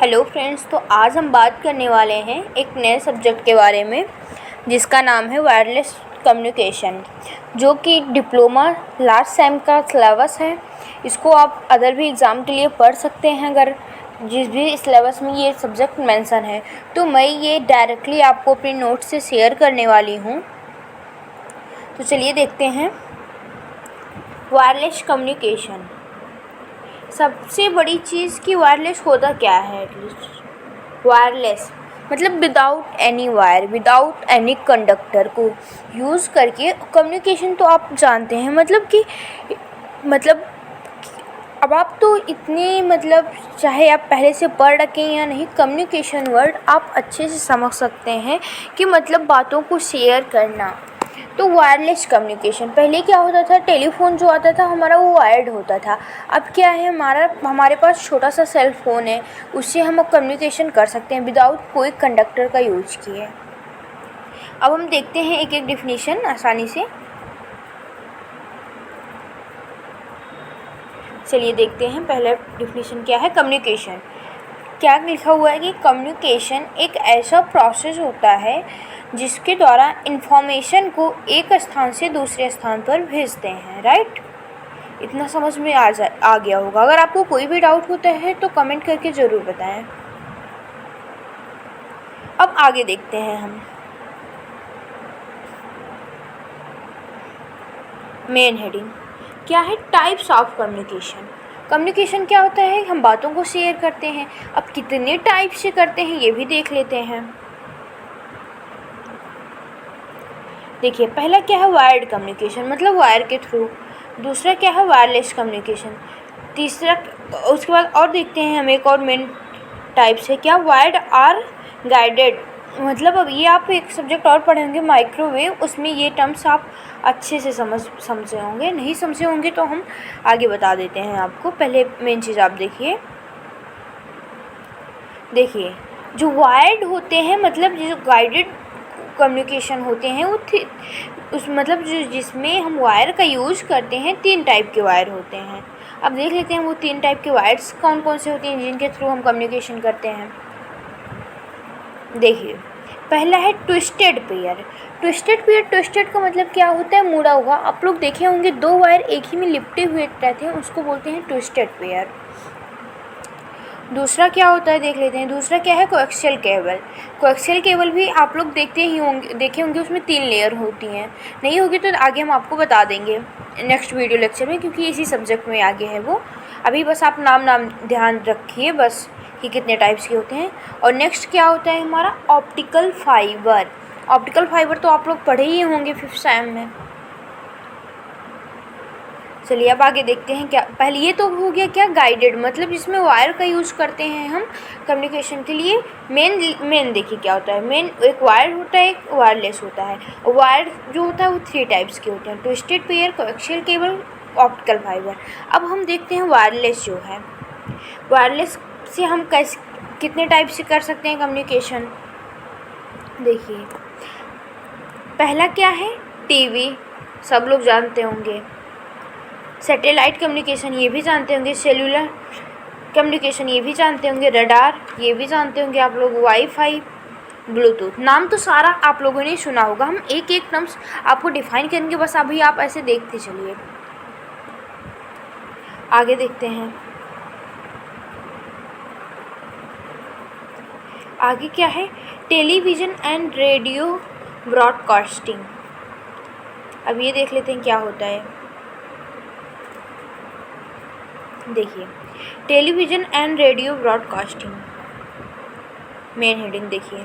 Hello friends, तो आज हम बात करने वाले हैं एक नए सब्जेक्ट के बारे में जिसका नाम है वायरलेस कम्युनिकेशन, जो कि डिप्लोमा लास्ट सेम का सिलेबस है। इसको आप अदर भी एग्ज़ाम के लिए पढ़ सकते हैं अगर जिस भी सिलेबस में ये सब्जेक्ट मेंशन है। तो मैं ये डायरेक्टली आपको अपने नोट से शेयर करने वाली हूँ। तो चलिए देखते हैं। वायरलेस कम्युनिकेशन, सबसे बड़ी चीज़ कि वायरलेस होता क्या है। एटलीस्ट वायरलेस मतलब without any wire, without any conductor को यूज़ करके कम्युनिकेशन तो आप जानते हैं। मतलब अब आप तो इतने चाहे आप पहले से पढ़ रखें या नहीं, कम्युनिकेशन वर्ड आप अच्छे से समझ सकते हैं कि बातों को शेयर करना। तो वायरलेस कम्युनिकेशन, पहले क्या होता था, टेलीफोन जो आता था हमारा वो वायर्ड होता था। अब क्या है, हमारे पास छोटा सा सेल फ़ोन है, उससे हम कम्युनिकेशन कर सकते हैं विदाउट कोई कंडक्टर का यूज किए। अब हम देखते हैं एक एक डिफिनीशन आसानी से। चलिए देखते हैं पहला डिफिनीशन क्या है। कम्युनिकेशन क्या लिखा हुआ है कि कम्युनिकेशन एक ऐसा प्रोसेस होता है जिसके द्वारा इन्फॉर्मेशन को एक स्थान से दूसरे स्थान पर भेजते हैं। राइट, इतना समझ में आ गया होगा। अगर आपको कोई भी डाउट होता है तो कमेंट करके ज़रूर बताएं। अब आगे देखते हैं हम। मेन हेडिंग क्या है, टाइप्स ऑफ कम्युनिकेशन। कम्युनिकेशन क्या होता है, हम बातों को शेयर करते हैं। अब कितने टाइप से करते हैं ये भी देख लेते हैं। देखिए, पहला क्या है, वायर्ड कम्युनिकेशन मतलब वायर के थ्रू। दूसरा क्या है, वायरलेस कम्युनिकेशन। तीसरा, उसके बाद और देखते हैं हम एक और मेन टाइप्स है क्या, वायर्ड और गाइडेड। अब ये आप एक सब्जेक्ट और पढ़े होंगे माइक्रोवेव, उसमें ये टर्म्स आप अच्छे से समझे होंगे। नहीं समझे होंगे तो हम आगे बता देते हैं आपको। पहले मेन चीज़ आप देखिए जो वायर्ड होते हैं जो गाइडेड कम्युनिकेशन होते हैं वो जो जिसमें हम वायर का यूज़ करते हैं, 3 टाइप के वायर होते हैं। अब देख लेते हैं वो 3 टाइप के वायर्स कौन कौन से होते हैं जिनके थ्रू हम कम्युनिकेशन करते हैं। देखिए, पहला है ट्विस्टेड पेयर। ट्विस्टेड का मतलब क्या होता है, मुड़ा हुआ। आप लोग देखे होंगे 2 वायर एक ही में लिपटे हुए रहते हैं, उसको बोलते हैं ट्विस्टेड पेयर। दूसरा क्या होता है देख लेते हैं। दूसरा क्या है, कोएक्सियल केबल। कोएक्सियल केबल भी आप लोग देखे होंगे, उसमें 3 लेयर होती हैं। नहीं होगी तो आगे हम आपको बता देंगे नेक्स्ट वीडियो लेक्चर में, क्योंकि इसी सब्जेक्ट में आगे है वो। अभी बस आप नाम ध्यान रखिए बस कि कितने टाइप्स के होते हैं। और नेक्स्ट क्या होता है हमारा, ऑप्टिकल फाइबर। ऑप्टिकल फाइबर तो आप लोग पढ़े ही होंगे 5th सेम में। चलिए अब आगे देखते हैं। क्या पहले ये तो हो गया क्या, गाइडेड मतलब जिसमें वायर का यूज़ करते हैं हम कम्युनिकेशन के लिए। मेन देखिए क्या होता है। मेन एक वायर होता है, एक वायरलेस होता है। वायर जो होता है वो 3 टाइप्स के होते हैं, twisted pair, coaxial cable, optical fibre. अब हम देखते हैं वायरलेस जो है। वायरलेस से हम कितने टाइप से कर सकते हैं कम्युनिकेशन। देखिए, पहला क्या है, टीवी, सब लोग जानते होंगे। सैटेलाइट कम्युनिकेशन ये भी जानते होंगे। सेलुलर कम्युनिकेशन ये भी जानते होंगे। रडार ये भी जानते होंगे आप लोग। वाईफाई, ब्लूटूथ, नाम तो सारा आप लोगों ने सुना होगा। हम एक एक टर्म्स आपको डिफाइन करेंगे, बस अभी आप ऐसे देखते चलिए। आगे देखते हैं। आगे क्या है, टेलीविज़न एंड रेडियो ब्रॉडकास्टिंग। अब ये देख लेते हैं क्या होता है। देखिए, television and radio broadcasting, main heading देखिए।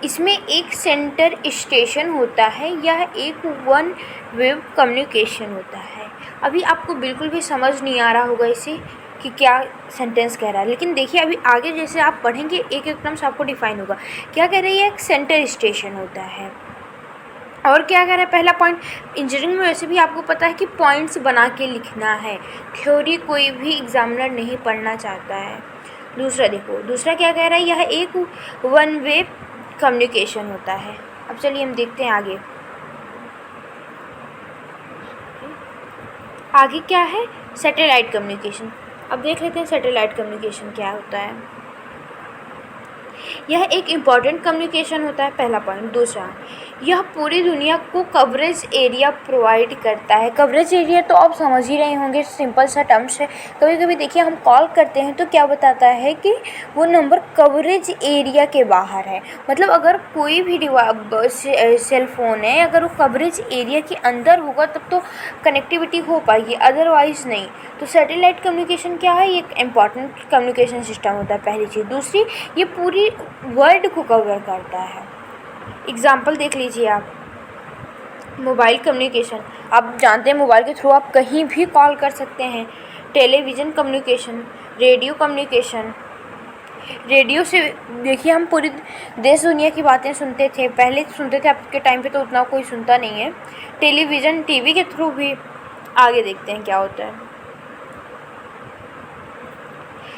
इसमें एक सेंटर स्टेशन होता है या एक वन वेव कम्युनिकेशन होता है। अभी आपको बिल्कुल भी समझ नहीं आ रहा होगा इसे कि क्या सेंटेंस कह रहा है, लेकिन देखिए अभी आगे जैसे आप पढ़ेंगे एक एक टर्म्स आपको डिफाइन होगा। क्या कह रही है, एक सेंटर स्टेशन होता है। और क्या कह रहा है, पहला पॉइंट, इंजीनियरिंग में वैसे भी आपको पता है कि पॉइंट्स बना के लिखना है, थ्योरी कोई भी एग्जामिनर नहीं पढ़ना चाहता है। दूसरा देखो, दूसरा क्या कह रहा है, यह एक वन वे कम्युनिकेशन होता है। अब चलिए हम देखते हैं आगे। आगे क्या है, सैटेलाइट कम्युनिकेशन। अब देख लेते हैं सैटेलाइट कम्युनिकेशन क्या होता है। यह एक इम्पॉर्टेंट कम्युनिकेशन होता है, पहला पॉइंट। दूसरा, यह पूरी दुनिया को कवरेज एरिया प्रोवाइड करता है। कवरेज एरिया तो आप समझ ही रहे होंगे, सिंपल सा टर्म्स है। कभी कभी देखिए हम कॉल करते हैं तो क्या बताता है कि वो नंबर कवरेज एरिया के बाहर है। मतलब अगर कोई भी सेल फ़ोन है, अगर वो कवरेज एरिया के अंदर होगा तब तो कनेक्टिविटी हो पाएगी, अदरवाइज़ नहीं। तो सैटेलाइट कम्युनिकेशन क्या है, ये एक इम्पॉर्टेंट कम्युनिकेशन सिस्टम होता है, पहली चीज़। दूसरी, ये पूरी वर्ल्ड को कवर करता है। एग्ज़ाम्पल देख लीजिए आप, मोबाइल कम्युनिकेशन, आप जानते हैं मोबाइल के थ्रू आप कहीं भी कॉल कर सकते हैं। Television communication, radio communication, radio से देखिए हम पूरी देश दुनिया की बातें सुनते थे, पहले सुनते थे, अब के टाइम पे तो उतना कोई सुनता नहीं है। टेलीविज़न, टीवी के थ्रू भी। आगे देखते हैं क्या होता है।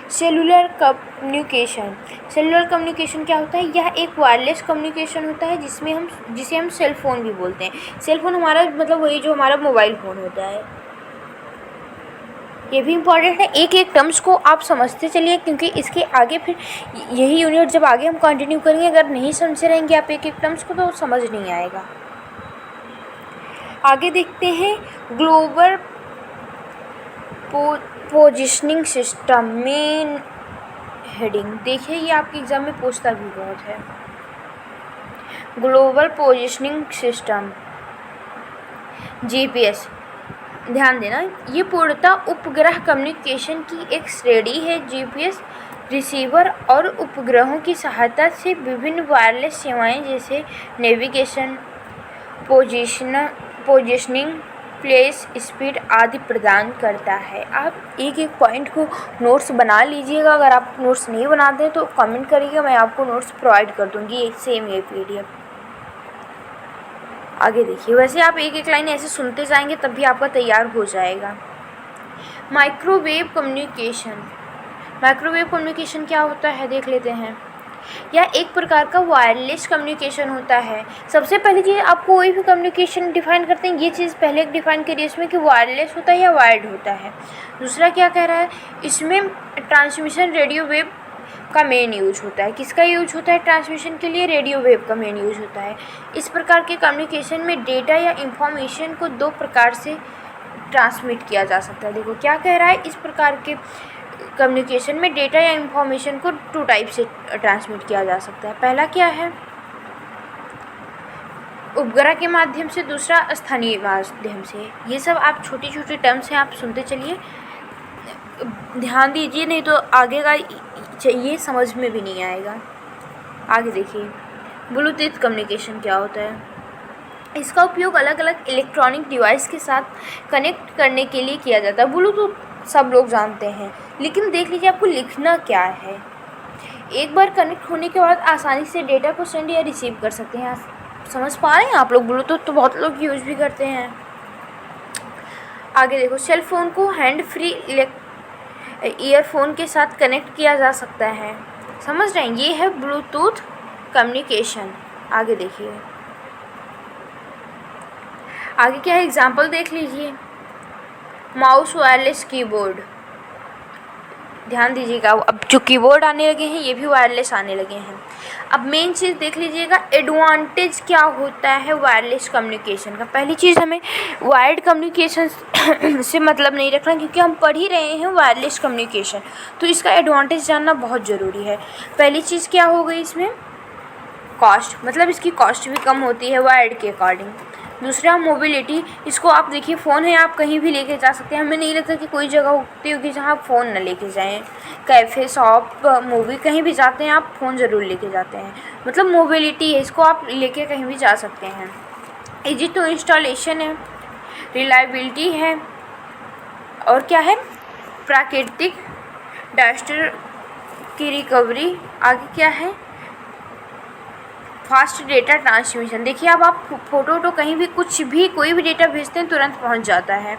सेलुलर कम्युनिकेशन, सेलुलर कम्युनिकेशन क्या होता है, यह एक वायरलेस कम्युनिकेशन होता है जिसे हम सेल फ़ोन भी बोलते हैं। सेल फ़ोन हमारा मतलब वही जो हमारा मोबाइल फ़ोन होता है। ये भी इम्पॉर्टेंट है, एक एक टर्म्स को आप समझते चलिए, क्योंकि इसके आगे फिर यही यूनिट जब आगे हम कंटिन्यू करेंगे, अगर नहीं समझे रहेंगे आप एक एक टर्म्स को तो समझ नहीं आएगा। आगे देखते हैं global positioning system, main heading देखिए, ये आपके एग्ज़ाम में पूछता भी बहुत है। ग्लोबल पोजिशनिंग सिस्टम, जीपीएस, ध्यान देना, ये पूर्णतः उपग्रह कम्युनिकेशन की एक श्रेणी है। जीपीएस रिसीवर और उपग्रहों की सहायता से विभिन्न वायरलेस सेवाएं जैसे नेविगेशन, पोजिशनिंग, प्लेस, स्पीड आदि प्रदान करता है। आप एक एक पॉइंट को नोट्स बना लीजिएगा। अगर आप नोट्स नहीं बनाते तो कमेंट करिएगा, मैं आपको नोट्स प्रोवाइड कर दूँगी, एक सेम ये पीडीएफ। आगे देखिए, वैसे आप एक एक लाइन ऐसे सुनते जाएंगे तब भी आपका तैयार हो जाएगा। माइक्रोवेव कम्युनिकेशन, माइक्रोवेव कम्युनिकेशन क्या होता है देख लेते हैं। यह एक प्रकार का वायरलेस कम्युनिकेशन होता है। सबसे पहली चीज़, आप कोई भी कम्युनिकेशन डिफाइन करते हैं, ये चीज़ पहले डिफाइन करिए इसमें कि वायरलेस होता है या वायर्ड होता है। दूसरा क्या कह रहा है, इसमें ट्रांसमिशन रेडियो वेव का मेन यूज होता है। किसका यूज होता है ट्रांसमिशन के लिए, रेडियो वेव का मेन यूज होता है। इस प्रकार के कम्युनिकेशन में डेटा या इंफॉर्मेशन को दो प्रकार से ट्रांसमिट किया जा सकता है। देखो क्या कह रहा है, इस प्रकार के कम्युनिकेशन में डेटा या इंफॉर्मेशन को 2 टाइप से ट्रांसमिट किया जा सकता है। पहला क्या है, उपग्रह के माध्यम से, दूसरा स्थानीय माध्यम से। ये सब आप छोटी छोटी टर्म्स हैं, आप सुनते चलिए, ध्यान दीजिए, नहीं तो आगे का ये समझ में भी नहीं आएगा। आगे देखिए, ब्लूटूथ कम्युनिकेशन क्या होता है। इसका उपयोग अलग अलग इलेक्ट्रॉनिक डिवाइस के साथ कनेक्ट करने के लिए किया जाता है। ब्लूटूथ सब लोग जानते हैं, लेकिन देख लीजिए आपको लिखना क्या है। एक बार कनेक्ट होने के बाद आसानी से डेटा को सेंड या रिसीव कर सकते हैं। समझ पा रहे हैं आप लोग, ब्लूटूथ तो बहुत लोग यूज़ भी करते हैं। आगे देखो, सेल फ़ोन को हैंड फ्री ईयरफोन के साथ कनेक्ट किया जा सकता है। समझ रहे हैं, ये है ब्लूटूथ कम्युनिकेशन। आगे देखिए, आगे क्या है, एग्जाम्पल देख लीजिए। माउस, वायरलेस कीबोर्ड, ध्यान दीजिएगा, अब जो कीबोर्ड आने लगे हैं ये भी वायरलेस आने लगे हैं। अब मेन चीज़ देख लीजिएगा, एडवांटेज क्या होता है वायरलेस कम्युनिकेशन का। पहली चीज़, हमें वायर्ड कम्युनिकेशन से मतलब नहीं रखना, क्योंकि हम पढ़ ही रहे हैं वायरलेस कम्युनिकेशन, तो इसका एडवांटेज जानना बहुत ज़रूरी है। पहली चीज़ क्या हो गई इसमें, कॉस्ट, मतलब इसकी कॉस्ट भी कम होती है वायर्ड के अकॉर्डिंग। दूसरा, मोबिलिटी, इसको आप देखिए, फ़ोन है, आप कहीं भी लेके जा सकते हैं। हमें नहीं लगता कि कोई जगह होती होगी जहाँ आप फ़ोन ना लेके जाएं। कैफ़े, शॉप, मूवी, कहीं भी जाते हैं आप फ़ोन ज़रूर लेके जाते हैं, मतलब मोबिलिटी है, इसको आप लेके कहीं भी जा सकते हैं। इजी टू इंस्टॉलेशन है, रिलायबिलिटी है, और क्या है, प्राकृतिक डिजास्टर की रिकवरी। आगे क्या है, फास्ट डेटा ट्रांसमिशन। देखिए अब आप फ़ोटो कहीं भी कुछ भी कोई भी डेटा भेजते हैं तुरंत पहुंच जाता है।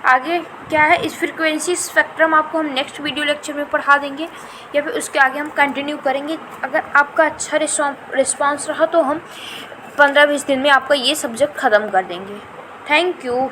आगे क्या है, इस फ्रीक्वेंसी स्पेक्ट्रम आपको हम नेक्स्ट वीडियो लेक्चर में पढ़ा देंगे, या फिर उसके आगे हम कंटिन्यू करेंगे। अगर आपका अच्छा रिस्पॉन्स रहा तो हम 15-20 दिन में आपका ये सब्जेक्ट ख़त्म कर देंगे। Thank you.